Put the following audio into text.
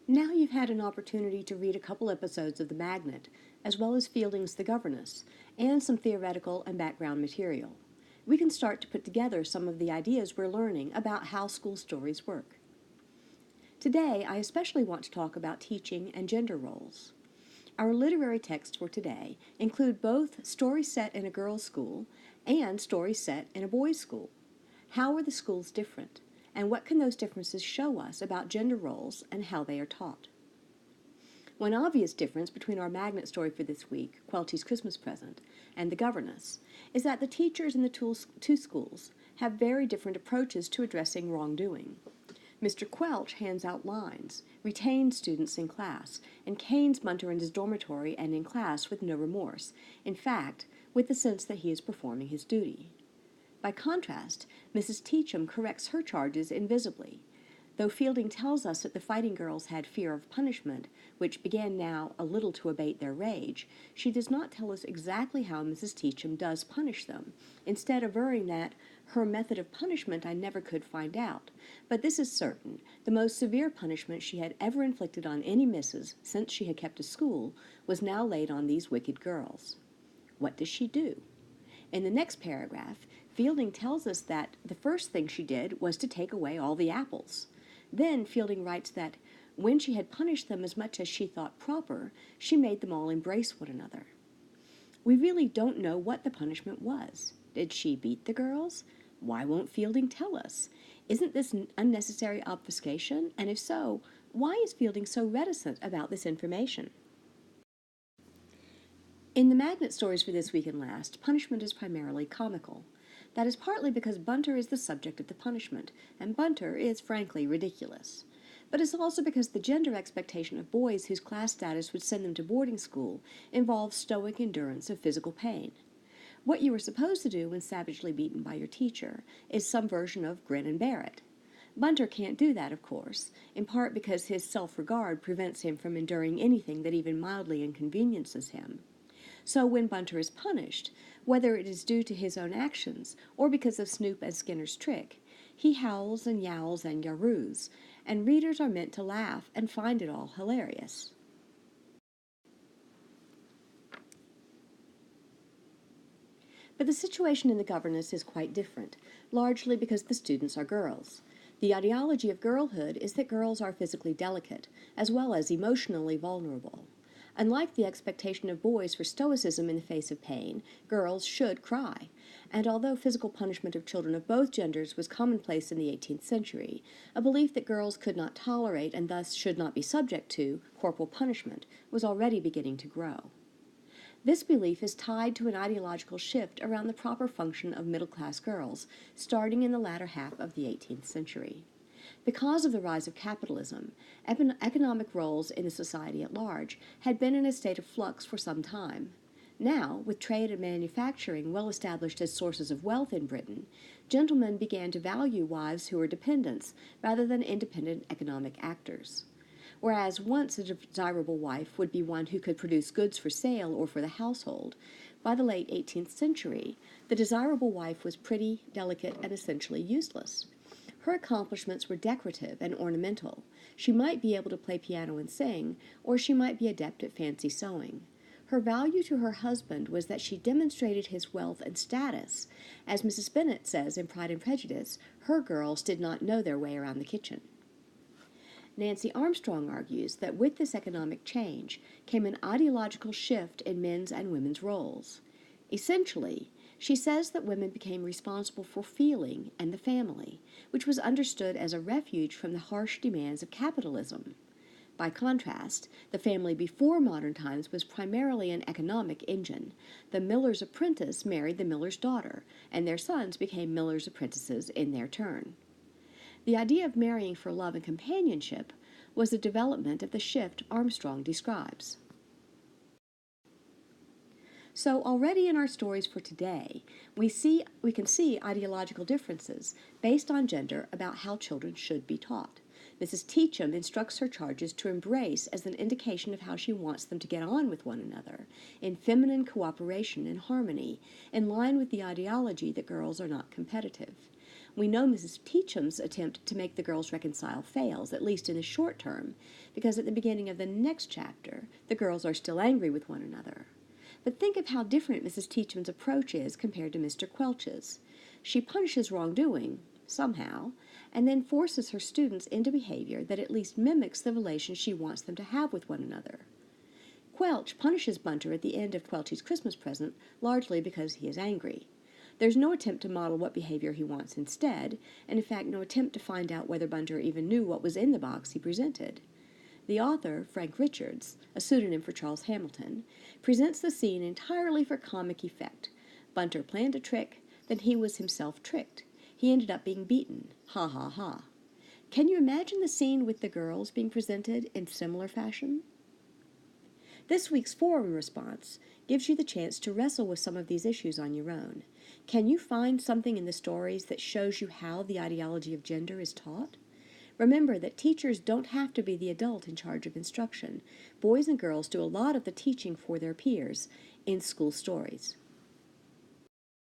Now you've had an opportunity to read a couple episodes of The Magnet, as well as Fielding's The Governess, and some theoretical and background material. We can start to put together some of the ideas we're learning about how school stories work. Today, I especially want to talk about teaching and gender roles. Our literary texts for today include both stories set in a girls' school and stories set in a boys' school. How are the schools different? And what can those differences show us about gender roles and how they are taught? One obvious difference between our magnet story for this week, Quelty's Christmas Present, and The Governess, is that the teachers in the two schools have very different approaches to addressing wrongdoing. Mr. Quelch hands out lines, retains students in class, and canes Bunter in his dormitory and in class with no remorse, in fact, with the sense that he is performing his duty. By contrast, Mrs. Teachum corrects her charges invisibly. Though Fielding tells us that the fighting girls had fear of punishment, which began now a little to abate their rage, she does not tell us exactly how Mrs. Teachum does punish them, instead averring that her method of punishment I never could find out. But this is certain, the most severe punishment she had ever inflicted on any misses since she had kept a school was now laid on these wicked girls. What does she do? In the next paragraph, Fielding tells us that the first thing she did was to take away all the apples. Then Fielding writes that when she had punished them as much as she thought proper, she made them all embrace one another. We really don't know what the punishment was. Did she beat the girls? Why won't Fielding tell us? Isn't this an unnecessary obfuscation? And if so, why is Fielding so reticent about this information? In the magnet stories for this week and last, punishment is primarily comical. That is partly because Bunter is the subject of the punishment, and Bunter is frankly ridiculous. But it's also because the gender expectation of boys whose class status would send them to boarding school involves stoic endurance of physical pain. What you are supposed to do when savagely beaten by your teacher is some version of grin and bear it. Bunter can't do that, of course, in part because his self-regard prevents him from enduring anything that even mildly inconveniences him. So when Bunter is punished, whether it is due to his own actions or because of Snoop and Skinner's trick, he howls and yowls and yaroos, and readers are meant to laugh and find it all hilarious. But the situation in The Governess is quite different, largely because the students are girls. The ideology of girlhood is that girls are physically delicate, as well as emotionally vulnerable. Unlike the expectation of boys for stoicism in the face of pain, girls should cry. And although physical punishment of children of both genders was commonplace in the 18th century, a belief that girls could not tolerate and thus should not be subject to corporal punishment was already beginning to grow. This belief is tied to an ideological shift around the proper function of middle-class girls, starting in the latter half of the 18th century. Because of the rise of capitalism, economic roles in the society at large had been in a state of flux for some time. Now, with trade and manufacturing well established as sources of wealth in Britain, gentlemen began to value wives who were dependents rather than independent economic actors. Whereas once a desirable wife would be one who could produce goods for sale or for the household, by the late 18th century, the desirable wife was pretty, delicate, and essentially useless. Her accomplishments were decorative and ornamental. She might be able to play piano and sing, or she might be adept at fancy sewing. Her value to her husband was that she demonstrated his wealth and status. As Mrs. Bennet says in Pride and Prejudice, her girls did not know their way around the kitchen. Nancy Armstrong argues that with this economic change came an ideological shift in men's and women's roles. Essentially, she says that women became responsible for feeling and the family, which was understood as a refuge from the harsh demands of capitalism. By contrast, the family before modern times was primarily an economic engine. The miller's apprentice married the miller's daughter, and their sons became miller's apprentices in their turn. The idea of marrying for love and companionship was the development of the shift Armstrong describes. So already in our stories for today, we can see ideological differences based on gender about how children should be taught. Mrs. Teachum instructs her charges to embrace as an indication of how she wants them to get on with one another, in feminine cooperation and harmony, in line with the ideology that girls are not competitive. We know Mrs. Teacham's attempt to make the girls reconcile fails, at least in the short term, because at the beginning of the next chapter, the girls are still angry with one another. But think of how different Mrs. Teacham's approach is compared to Mr. Quelch's. She punishes wrongdoing, somehow, and then forces her students into behavior that at least mimics the relations she wants them to have with one another. Quelch punishes Bunter at the end of Quelchy's Christmas present largely because he is angry. There's no attempt to model what behavior he wants instead, and in fact no attempt to find out whether Bunter even knew what was in the box he presented. The author, Frank Richards, a pseudonym for Charles Hamilton, presents the scene entirely for comic effect. Bunter planned a trick, then he was himself tricked. He ended up being beaten. Ha ha ha. Can you imagine the scene with the girls being presented in similar fashion? This week's forum response gives you the chance to wrestle with some of these issues on your own. Can you find something in the stories that shows you how the ideology of gender is taught? Remember that teachers don't have to be the adult in charge of instruction. Boys and girls do a lot of the teaching for their peers in school stories.